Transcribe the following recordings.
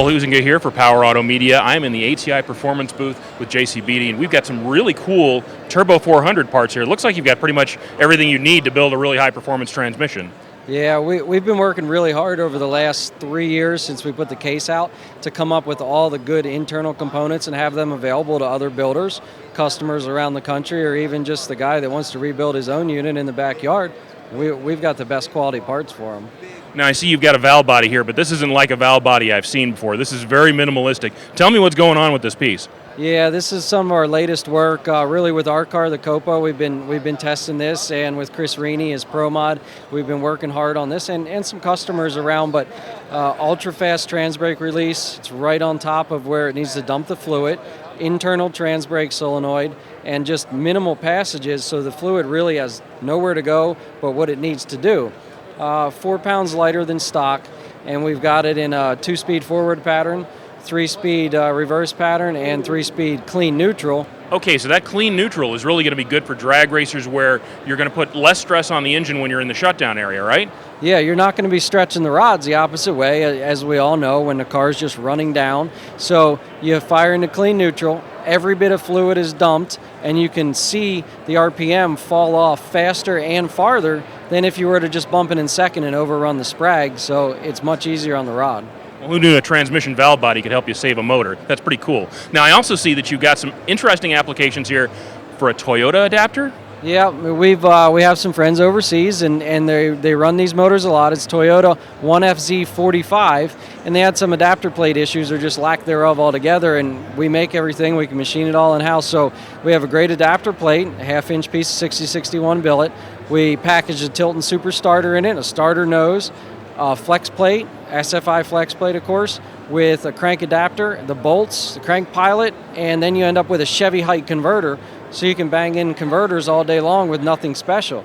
Paul Huizinga here for Power Automedia. I'm in the ATI Performance booth with JC Beatty, and we've got some really cool Turbo 400 parts here. It looks like you've got pretty much everything you need to build a really high-performance transmission. Yeah, we've been working really hard over the last 3 years since we put the case out to come up with all the good internal components and have them available to other builders, customers around the country, or even just the guy that wants to rebuild his own unit in the backyard. We've got the best quality parts for them. Now, I see you've got a valve body here, but this isn't like a valve body I've seen before. This is very minimalistic. Tell me what's going on with this piece. Yeah, this is some of our latest work. Really, with our car, the Copa, we've been testing this, and with Chris Rini as Pro Mod, we've been working hard on this, and some customers around. But ultra fast trans brake release. It's right on top of where it needs to dump the fluid. Internal trans brake solenoid, and just minimal passages, so the fluid really has nowhere to go but what it needs to do. 4 pounds lighter than stock, and we've got it in a 2-speed forward pattern, 3-speed reverse pattern, and 3-speed clean neutral. Okay, so that clean neutral is really going to be good for drag racers where you're going to put less stress on the engine when you're in the shutdown area, right? Yeah, you're not going to be stretching the rods the opposite way, as we all know, when the car's just running down. So you fire into clean neutral, every bit of fluid is dumped, and you can see the RPM fall off faster and farther than if you were to just bump it in second and overrun the sprag, so it's much easier on the rod. Well, who knew a transmission valve body could help you save a motor? That's pretty cool. Now, I also see that you've got some interesting applications here for a Toyota adapter. Yeah, we have some friends overseas, and they run these motors a lot. It's Toyota 1FZ45, and they had some adapter plate issues or just lack thereof altogether, and we make everything. We can machine it all in-house, so we have a great adapter plate, a half-inch piece of 6061 billet. We package a Tilton Super Starter in it, a starter nose, a flex plate, SFI flex plate, of course, with a crank adapter, the bolts, the crank pilot, and then you end up with a Chevy height converter, so you can bang in converters all day long with nothing special.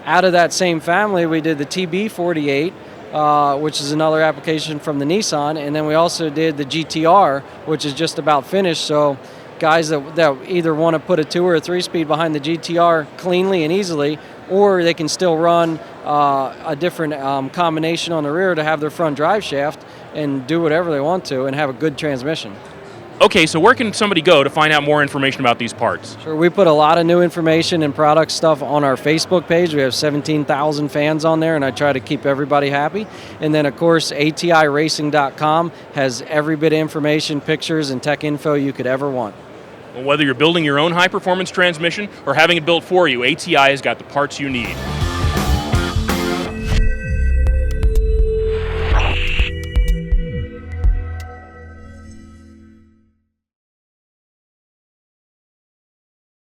Out of that same family, we did the TB48, which is another application from the Nissan, and then we also did the GTR, which is just about finished, so guys that either want to put a 2 or a 3-speed behind the GTR cleanly and easily, or they can still run a different combination on the rear to have their front drive shaft and do whatever they want to and have a good transmission. Okay, so where can somebody go to find out more information about these parts? Sure, we put a lot of new information and product stuff on our Facebook page. We have 17,000 fans on there, and I try to keep everybody happy. And then, of course, ATIRacing.com has every bit of information, pictures, and tech info you could ever want. Well, whether you're building your own high-performance transmission or having it built for you, ATI has got the parts you need.